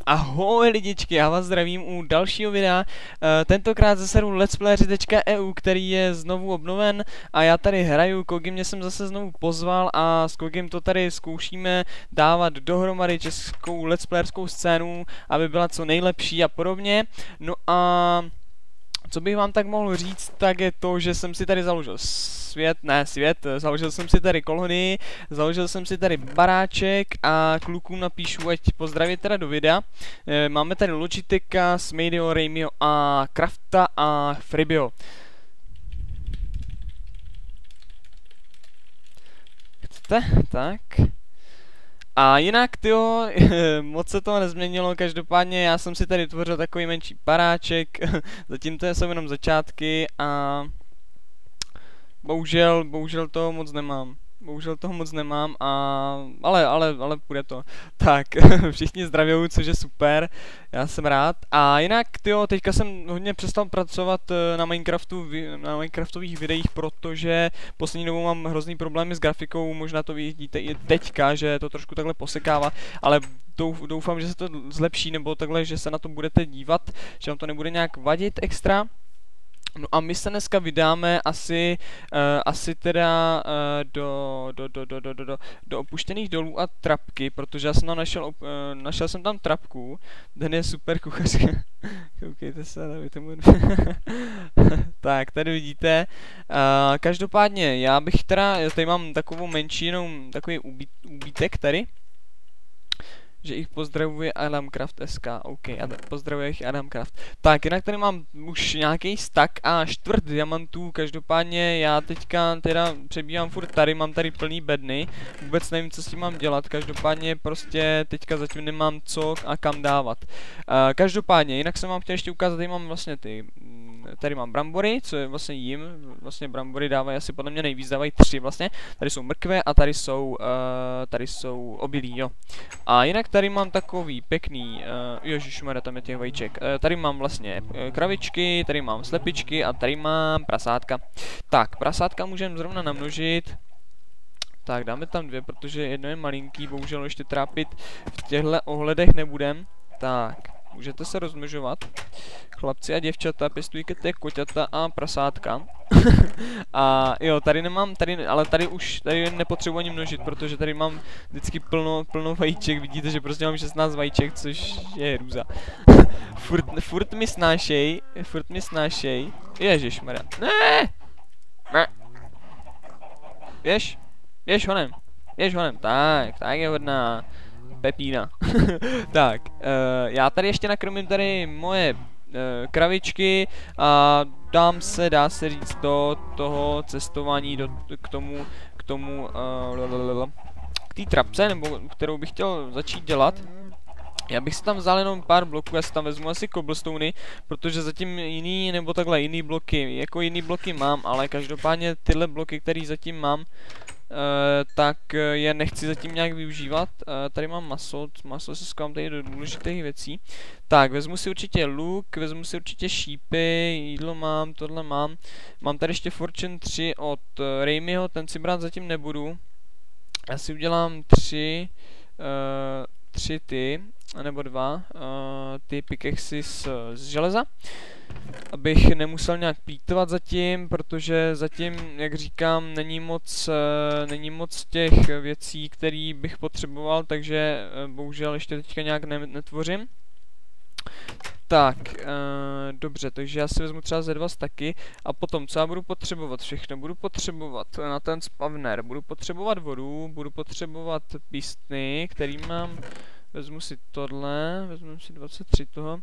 Ahoj lidičky, já vás zdravím u dalšího videa, tentokrát ze serveru letsplayeři.eu, který je znovu obnoven a já tady hraju, Kogi mě jsem zase znovu pozval a s Kogim to tady zkoušíme dávat dohromady českou letsplayerskou scénu, aby byla co nejlepší a podobně. No a co bych vám tak mohl říct, tak je to, že jsem si tady založil založil jsem si tady kolonii, založil jsem si tady baráček a klukům napíšu, ať pozdraví teda do videa. Máme tady Logiteka, Smedio, Raymio a Crafta a Fribio. Chcete? Tak. A jinak, tyjo, moc se toho nezměnilo, každopádně já jsem si tady tvořil takový menší baráček, zatím to jsou jenom začátky a bohužel toho moc nemám. Ale půjde to. Tak, všichni zdravějou, což je super, já jsem rád. A jinak, tyjo, teďka jsem hodně přestal pracovat na Minecraftových videích, protože poslední dobou mám hrozný problémy s grafikou, možná to vidíte i teďka, že to trošku takhle posekává, ale doufám, že se to zlepší, nebo takhle, že se na to budete dívat, že vám to nebude nějak vadit extra. No a my se dneska vydáme asi teda do opuštěných dolů a trapky, protože já jsem tam našel jsem tam trapku, ten je super kuchařka. Koukejte se, tak, tady vidíte. Každopádně, já bych teda, tady mám takovou menší, jenom takový úbytek tady. Že jich pozdravuje Adamcraft SK, OK, pozdravuje jich Adamcraft. Tak, jinak tady mám už nějaký stack a 4 diamantů, každopádně já teďka teda přebývám furt tady, mám tady plný bedny, vůbec nevím, co s tím mám dělat, každopádně prostě teďka zatím nemám co a kam dávat. Každopádně, jinak jsem vám chtěl ještě ukázat, tady mám vlastně tady mám brambory, co je vlastně jim, vlastně brambory dávají asi podle mě nejvíc, dávají 3 vlastně, tady jsou mrkve a tady jsou obilí, jo. A jinak tady mám takový pěkný, ježišmarja, tam je těch vajíček, tady mám vlastně kravičky, tady mám slepičky a tady mám prasátka. Tak, prasátka můžeme zrovna namnožit. Tak, dáme tam 2, protože jedno je malinký, bohužel ještě trápit v těchto ohledech nebudem. Tak, můžete se rozmnožovat. Chlapci a děvčata, pěstujte koťata a prasátka. A jo, tady už nepotřebuji ani množit, protože tady mám vždycky plno vajíček, vidíte, že prostě mám 16 vajíček, což je hrůza. furt mi snášej, ježišmarja, ne! Běž honem, tak je hodná. Pepína. Tak, já tady ještě nakrmím tady moje kravičky a dá se říct do toho cestování k té trapce, nebo kterou bych chtěl začít dělat. Já bych si tam vzal jenom pár bloků, já si tam vezmu asi cobblestony, protože zatím jiný bloky mám, ale každopádně tyhle bloky, které zatím mám, tak je nechci zatím nějak využívat. Tady mám maso se skládám tady do důležitých věcí. Tak, vezmu si určitě luk, vezmu si určitě šípy, jídlo mám, tohle mám. Mám tady ještě Fortune 3 od Raymyho, ten si brát zatím nebudu. Já si udělám 3 nebo 2 ty pickaxy z železa, abych nemusel nějak plýtvat zatím, protože zatím, jak říkám, není moc těch věcí, které bych potřeboval, takže bohužel ještě teďka nějak netvořím. Tak, dobře, takže já si vezmu třeba ze 2 stacky a potom, co já budu potřebovat všechno, budu potřebovat na ten spawner, budu potřebovat vodu, budu potřebovat pístny, který mám, vezmu si tohle, vezmu si 23 toho,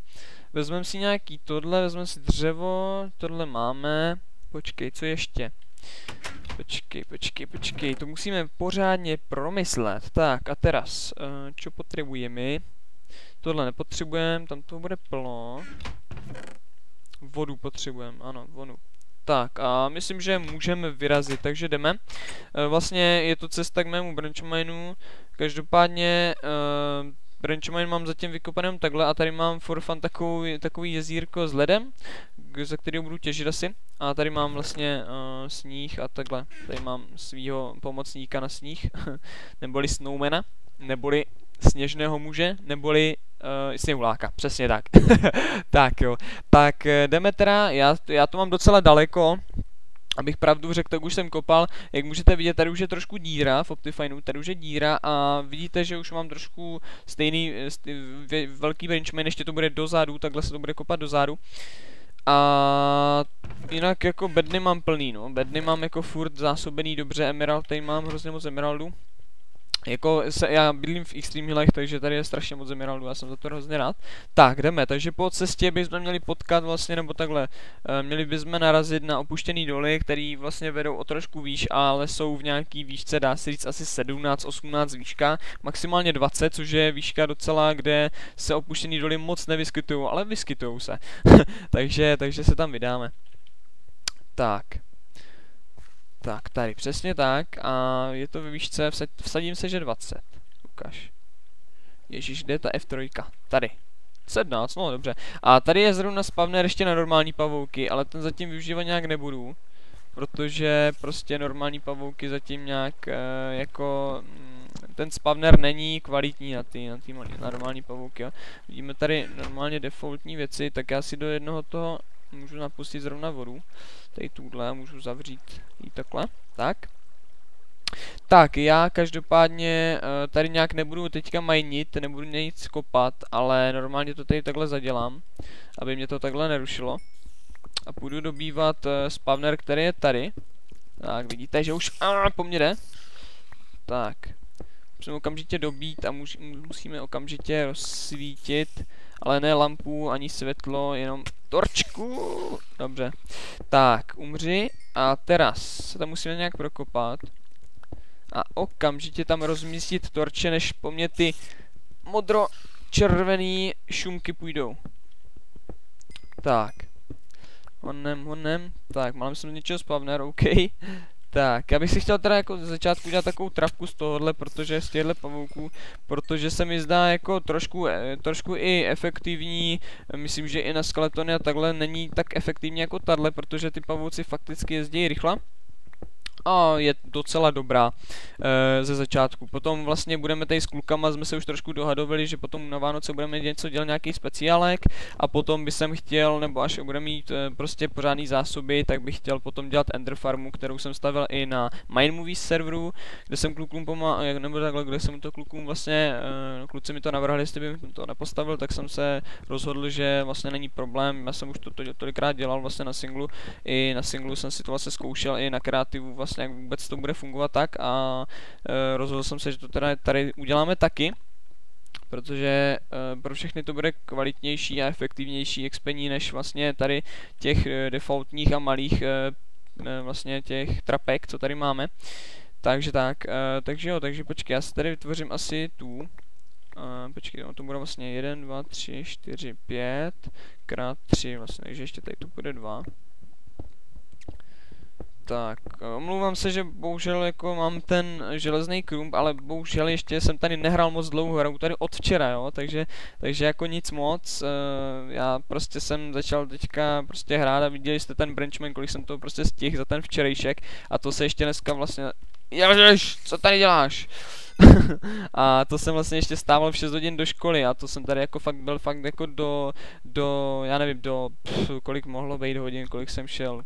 vezmeme si nějaký tohle, vezmeme si dřevo, tohle máme, počkej, co ještě? Počkej, to musíme pořádně promyslet. Tak a teraz, čo potřebujeme? Tohle nepotřebujeme, tam to bude plno. Vodu potřebujeme, ano, vodu. Tak a myslím, že můžeme vyrazit, takže jdeme. Vlastně je to cesta k mému branchmineu. Každopádně branchmine mám zatím vykopaný takhle a tady mám for fun takový jezírko s ledem, ze kterého budu těžit asi. A tady mám vlastně sníh a takhle. Tady mám svýho pomocníka na sníh, neboli snowmana, neboli sněžného muže, neboli Sněhuláka, přesně tak. Tak jo, tak jdeme teda, já to mám docela daleko. Abych pravdu řekl, tak už jsem kopal, jak můžete vidět, tady už je trošku díra v Optifineu, tady už je díra a vidíte, že už mám trošku stejný velký branchman, ještě to bude dozadu, takhle se to bude kopat dozadu. A jinak jako bedny mám plný, no, bedny mám jako furt zásobený dobře, emerald, tady mám hrozně moc emeraldu. Jako já bydlím v Extreme Hillech, takže tady je strašně moc emeraldu, já jsem za to hrozně rád. Tak, jdeme, takže po cestě bychom měli potkat vlastně, nebo takhle, měli bychom narazit na opuštěný doly, který vlastně vedou o trošku výš, ale jsou v nějaký výšce, dá se říct asi 17-18 výška, maximálně 20, což je výška docela, kde se opuštěný doly moc nevyskytují, ale vyskytují se. takže se tam vydáme. Tak. Tak, tady, přesně tak, a je to ve výšce, vsadím se, že 20. Ukaž. Ježíš, kde je ta F3? Tady. 17, no dobře. A tady je zrovna spawner ještě na normální pavouky, ale ten zatím využívat nějak nebudu. Protože prostě normální pavouky zatím nějak jako... ten spawner není kvalitní na ty normální pavouky, jo. Vidíme tady normálně defaultní věci, tak já si do jednoho toho můžu napustit zrovna vodu. Tady tuhle můžu zavřít i takhle, tak. Tak, já každopádně tady nějak nebudu teďka majnit, nebudu nic kopat, ale normálně to tady takhle zadělám, aby mě to takhle nerušilo. A půjdu dobývat spawner, který je tady. Tak, vidíte, že už po mně jde. Tak, musíme okamžitě dobít a musíme okamžitě rozsvítit, ale ne lampu, ani světlo, jenom torčku. Dobře. Tak, umři a teraz se tam musíme nějak prokopat. A okamžitě tam rozmístit torče, než po mně ty modro-červený šumky půjdou. Tak. Honem. Tak, mám jsem něčeho spawner, OK. Tak, já bych si chtěl teda jako ze začátku udělat takovou trapku z tohohle, protože z těchto pavouků, protože se mi zdá jako trošku i efektivní, myslím, že i na skeletony a takhle není tak efektivní jako tahle, protože ty pavouci fakticky jezdí rychle. A je docela dobrá ze začátku. Potom vlastně budeme tady s klukama, jsme se už trošku dohadovali, že potom na Vánoce budeme něco dělat, nějaký speciálek a potom by jsem chtěl, nebo až budeme mít prostě pořádný zásoby, tak bych chtěl potom dělat Ender Farmu, kterou jsem stavil i na Mine Movies serveru, kde jsem klukům nebo takhle, kde jsem to klukům vlastně, kluci mi to navrhli, jestli by to nepostavil, tak jsem se rozhodl, že vlastně není problém, já jsem už to tolikrát dělal vlastně na singlu, i na singlu jsem si to vlastně zkoušel, i na kreativu vlastně, jak vůbec to bude fungovat tak a rozhodl jsem se, že to teda tady uděláme taky, protože pro všechny to bude kvalitnější a efektivnější expení než vlastně tady těch defaultních a malých vlastně těch trapek, co tady máme. Takže tak, takže jo, takže počkej, já si tady vytvořím asi tu. Počkej, to bude vlastně 1, 2, 3, 4, 5 krát 3 vlastně, takže ještě tady to bude 2. Tak, omlouvám se, že bohužel jako mám ten železný krump, ale bohužel ještě jsem tady nehrál moc dlouho, hraju tady od včera, jo, takže jako nic moc, já prostě jsem začal teďka prostě hrát a viděli jste ten branchman, kolik jsem to prostě stihl za ten včerejšek a to se ještě dneska vlastně, Ježiš, co tady děláš? A to jsem vlastně ještě stával v 6 hodin do školy a to jsem tady jako byl fakt jako já nevím, kolik mohlo být hodin, kolik jsem šel.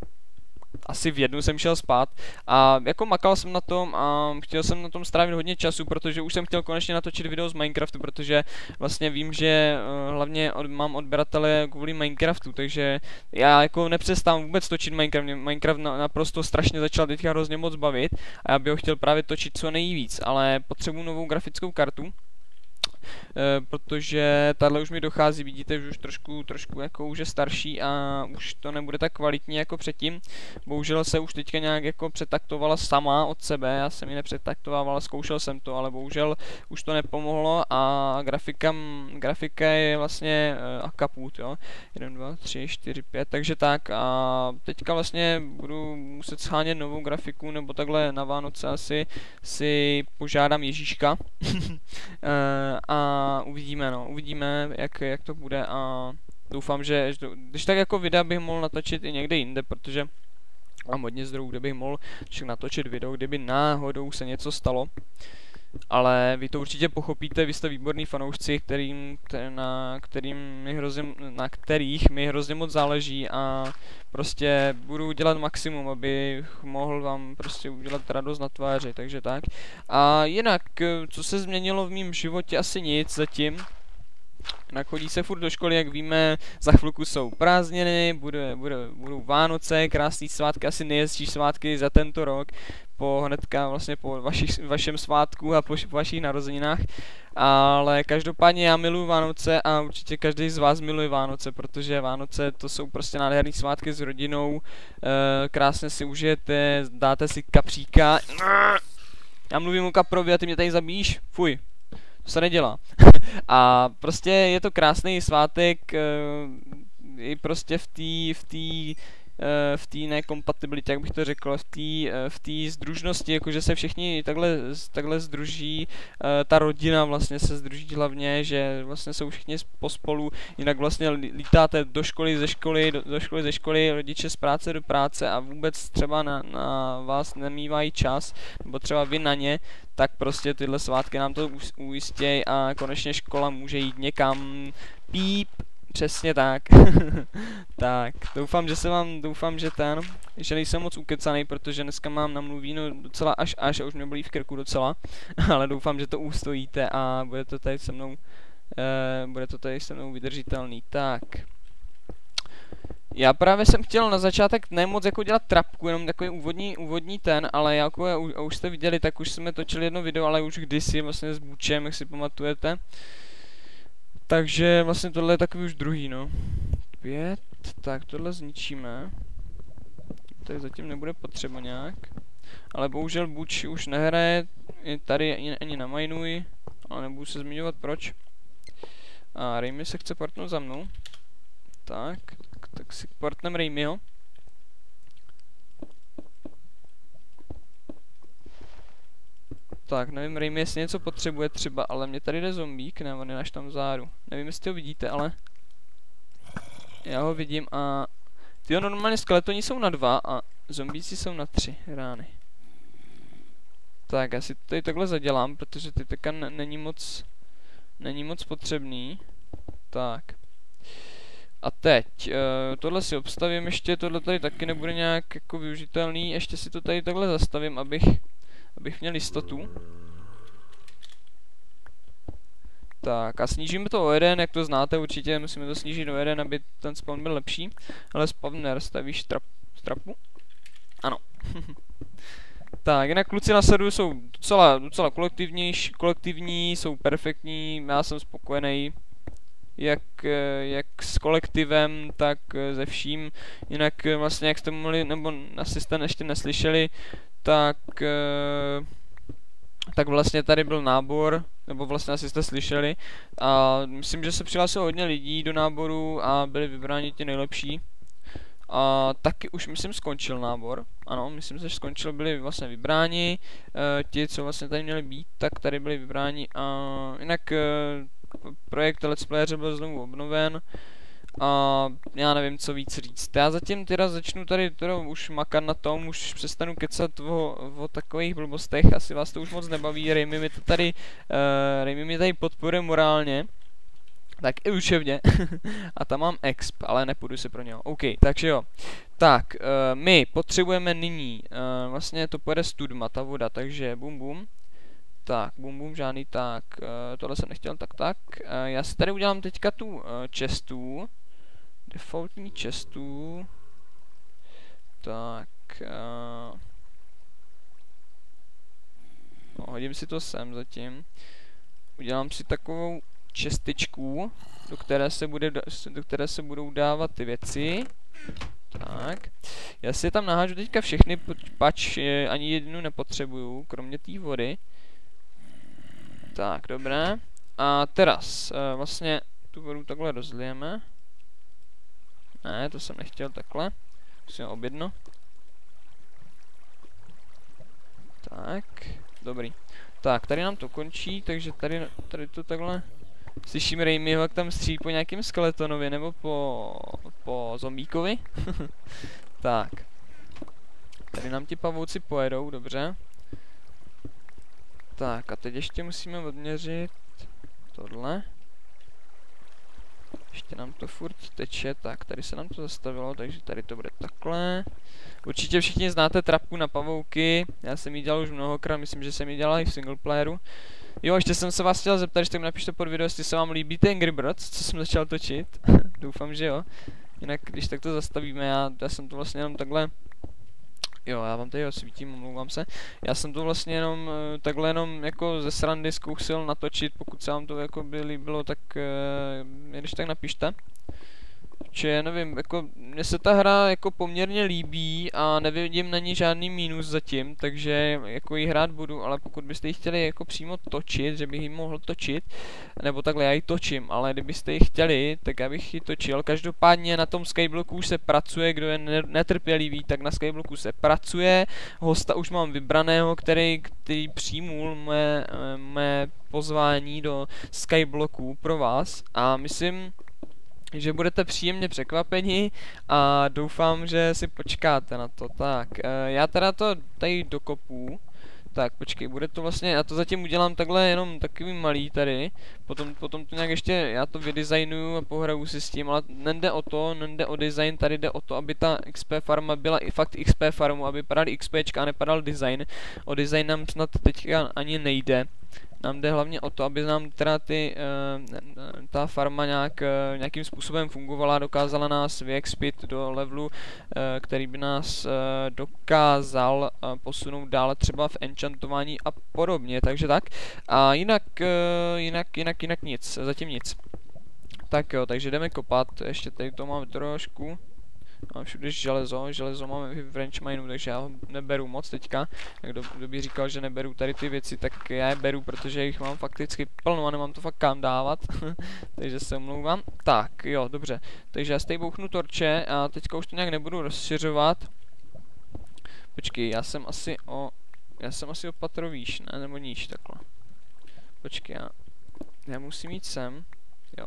Asi v 1 jsem šel spát a jako makal jsem na tom a chtěl jsem na tom strávit hodně času, protože už jsem chtěl konečně natočit video z Minecraftu, protože vlastně vím, že hlavně mám odběratele kvůli Minecraftu, takže já jako nepřestávám vůbec točit Minecraft, Minecraft naprosto strašně začal teďka hrozně moc bavit a já bych ho chtěl právě točit co nejvíc, ale potřebuji novou grafickou kartu. Protože tahle už mi dochází, vidíte, že už trošku jako už je starší a už to nebude tak kvalitní jako předtím. Bohužel se už teďka nějak jako přetaktovala sama od sebe, já jsem ji nepřetaktoval, zkoušel jsem to, ale bohužel už to nepomohlo a grafika je vlastně kaput, jo. 1, 2, 3, 4, 5, takže tak a teďka vlastně budu muset shánět novou grafiku, nebo takhle na Vánoce asi si požádám Ježíška. A uvidíme, jak to bude a doufám, že když tak jako videa bych mohl natočit i někde jinde, protože mám hodně zdrojů, kde bych mohl natočit video, kdyby náhodou se něco stalo. Ale vy to určitě pochopíte, vy jste výborní fanoušci, na kterých mi hrozně moc záleží a prostě budu dělat maximum, abych mohl vám prostě udělat radost na tváři, takže tak. A jinak, co se změnilo v mém životě, asi nic zatím. Jinak chodí se furt do školy, jak víme, za chvilku jsou prázdniny, budou Vánoce, krásný svátky, asi nejhezčí svátky za tento rok, hnedka vlastně po vašem svátku a po vašich narozeninách. Ale každopádně já miluji Vánoce a určitě každý z vás miluje Vánoce, protože Vánoce to jsou prostě nádherný svátky s rodinou, krásně si užijete, dáte si kapříka. Já mluvím o kaprovi a ty mě tady zabíjíš? Fuj. To se nedělá. A prostě je to krásný svátek i prostě v té nekompatibilitě, jak bych to řekl, v té združnosti, jakože se všichni takhle združí, ta rodina vlastně se združí hlavně, že vlastně jsou všichni pospolu, jinak vlastně lítáte do školy, ze školy, rodiče z práce do práce a vůbec třeba na vás nemývají čas, nebo třeba vy na ně, tak prostě tyhle svátky nám to ujistějí a konečně škola může jít někam. Píp. Přesně tak. Tak, doufám, že nejsem moc ukecanej, protože dneska mám namluvíno docela až a už mě bolí v krku docela, ale doufám, že to ustojíte a bude to tady se mnou vydržitelný. Tak. Já právě jsem chtěl na začátek nemoc jako dělat trapku, jenom takový úvodní ten, ale jako už jste viděli, tak už jsme točili jedno video, ale už kdysi vlastně s Bučem, jak si pamatujete. Takže vlastně tohle je takový už druhý, no. 5, tak tohle zničíme. Tady zatím nebude potřeba nějak. Ale bohužel Buč už nehraje, tady ani namajnuj, ale nebudu se zmiňovat proč. A Raymi se chce portnout za mnou. Tak si portnem Raymiho. Tak, nevím, Raymi, jestli něco potřebuje třeba, ale mě tady jde zombík, ne, on je až tam vzadu. Nevím, jestli ho vidíte, ale já ho vidím a tyjo, normálně skeletoni jsou na 2 a zombíci jsou na 3 rány. Tak, já si to tady takhle zadělám, protože ty teďka není moc potřebný. Tak. A teď, tohle si obstavím ještě, tohle tady taky nebude nějak jako využitelný, ještě si to tady takhle zastavím, abych měl jistotu. Tak a snížíme to o 1, jak to znáte určitě, musíme to snížit o 1, aby ten spawn byl lepší. Ale spawner stavíš trapu? Ano. Tak, jinak kluci na serveru jsou docela kolektivní, jsou perfektní, já jsem spokojený. Jak s kolektivem, tak se vším. Jinak vlastně, jak jste mohli, nebo asi jste ještě neslyšeli, tak vlastně tady byl nábor, nebo vlastně asi jste slyšeli. A myslím, že se přihlásilo hodně lidí do náboru a byli vybráni ti nejlepší. A taky už myslím skončil nábor. Ano, myslím, že skončil, byli vlastně vybráni. Ti, co vlastně tady měli být, tak tady byli vybráni. A jinak projekt Let's Playeře byl znovu obnoven. A já nevím, co víc říct. Já zatím teda začnu tady už makat na tom, už přestanu kecat o takových blbostech, asi vás to už moc nebaví. Raymi mě tady podporuje morálně, tak i učebně. A tam mám exp, ale nepůjdu si pro něho. OK, takže jo. Tak, my potřebujeme nyní, vlastně to pojede studma, ta voda, takže bum bum. Tak, bum bum, žádný, tak, tohle jsem nechtěl, tak. Já si tady udělám teďka tu chestu. Defaultní chestu. Tak, no, hodím si to sem zatím. Udělám si takovou čestičku, do které se budou dávat ty věci. Tak, já si tam nahážu teďka všechny, pač ani jednu nepotřebuju, kromě té vody. Tak, dobré. A teraz, vlastně tu vodu takhle rozlijeme. Ne, to jsem nechtěl takhle. Musím objedno. Tak, dobrý. Tak, tady nám to končí, takže tady to takhle. Slyším Raymiho, jak tam střílí po nějakým skeletonovi, nebo po zombíkovi. Tak. Tady nám ti pavouci pojedou, dobře. Tak a teď ještě musíme odměřit tohle. Ještě nám to furt teče, tak tady se nám to zastavilo, takže tady to bude takhle. Určitě všichni znáte trapku na pavouky, já jsem ji dělal už mnohokrát, myslím, že jsem ji dělal i v singleplayeru. Jo, ještě jsem se vás chtěl zeptat, že tak mi napište pod video, jestli se vám líbí ten Angry Birds, co jsem začal točit. Doufám, že jo. Jinak, když tak to zastavíme, já jsem to vlastně jenom takhle... Jo, já vám tady osvítím, omlouvám se. Já jsem to vlastně jenom takhle jenom jako ze srandy zkoušel natočit, pokud se vám to jako by líbilo, tak když tak napište. Čiže nevím, jako mně se ta hra jako poměrně líbí a nevidím na ní žádný mínus zatím, takže jako ji hrát budu, ale pokud byste ji chtěli jako přímo točit, že bych ji mohl točit, nebo takhle já ji točím, ale kdybyste ji chtěli, tak já bych ji točil. Každopádně na tom Skyblocku už se pracuje, kdo je netrpělivý, tak na Skyblocku se pracuje. Hosta už mám vybraného, který přijmul mé pozvání do Skyblocku pro vás a myslím, že budete příjemně překvapeni a doufám, že si počkáte na to. Tak, já teda to tady dokopu. Tak, počkej, bude to vlastně, já to zatím udělám takhle jenom takový malý tady. Potom to nějak ještě, já to vydesignuju a pohraju si s tím, ale nejde o to, nejde o design, tady jde o to, aby ta XP farma byla i fakt XP farmu, aby padaly XPčka a nepadal design. O design nám snad teďka ani nejde. Nám jde hlavně o to, aby nám teda ta farma nějakým způsobem fungovala, dokázala nás vyexpit do levelu, který by nás dokázal posunout dále třeba v enchantování a podobně, takže tak. A jinak nic, zatím nic. Tak jo, takže jdeme kopat, ještě tady to máme trošku. Mám všude železo máme v range mineu, takže já ho neberu moc teďka. Kdo by říkal, že neberu tady ty věci, tak já je beru, protože jich mám fakticky plno a nemám to fakt kam dávat. Takže se omlouvám. Tak, jo, dobře. Takže já z tady bouchnu torče a teďka už to nějak nebudu rozšiřovat. Počkej, já jsem asi o patro výš, ne? Nebo níž, takhle. Počkej, já musím jít sem. Jo.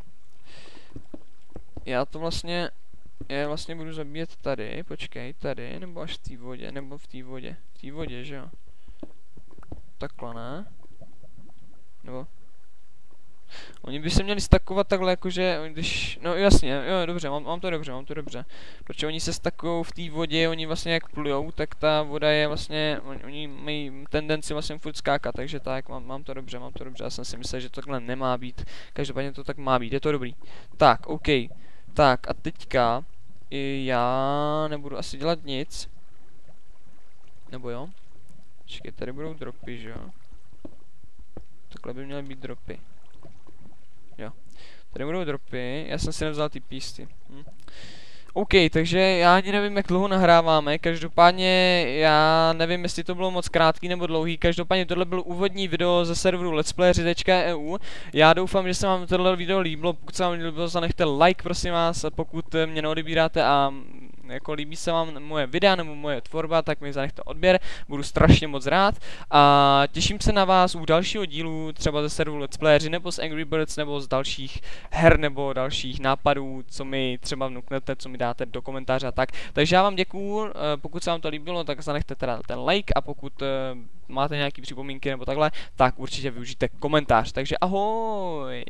Já vlastně budu zabíjet tady, počkej, tady, nebo až v té vodě, nebo v té vodě, že jo? Takhle, ne? Nebo? Oni by se měli stakovat takhle, jakože, když, no jasně, jo, dobře, mám to dobře. Protože oni se stakujou v té vodě, oni vlastně jak plujou, tak ta voda je vlastně, oni mají tendenci vlastně furt skákat, takže tak, mám to dobře, já jsem si myslel, že to takhle nemá být, každopádně to tak má být, je to dobrý. Tak, OK. Tak a teďka já nebudu asi dělat nic. Nebo jo? Počkej, tady budou dropy, že jo? Takhle by měly být dropy. Jo. Tady budou dropy, já jsem si nevzal ty písty. OK, takže já ani nevím, jak dlouho nahráváme, každopádně já nevím, jestli to bylo moc krátký nebo dlouhý, každopádně tohle bylo úvodní video ze serveru letsplayeři.eu. Já doufám, že se vám tohle video líbilo, pokud se vám líbilo, zanechte like, prosím vás, pokud mě neodebíráte a jako líbí se vám moje videa nebo moje tvorba, tak mi zanechte odběr, budu strašně moc rád a těším se na vás u dalšího dílu, třeba ze serveru Let's Playeři nebo z Angry Birds nebo z dalších her nebo dalších nápadů, co mi třeba vnuknete, co mi dáte do komentáře a tak. Takže já vám děkuju, pokud se vám to líbilo, tak zanechte teda ten like a pokud máte nějaké připomínky nebo takhle, tak určitě využijte komentář. Takže ahoj!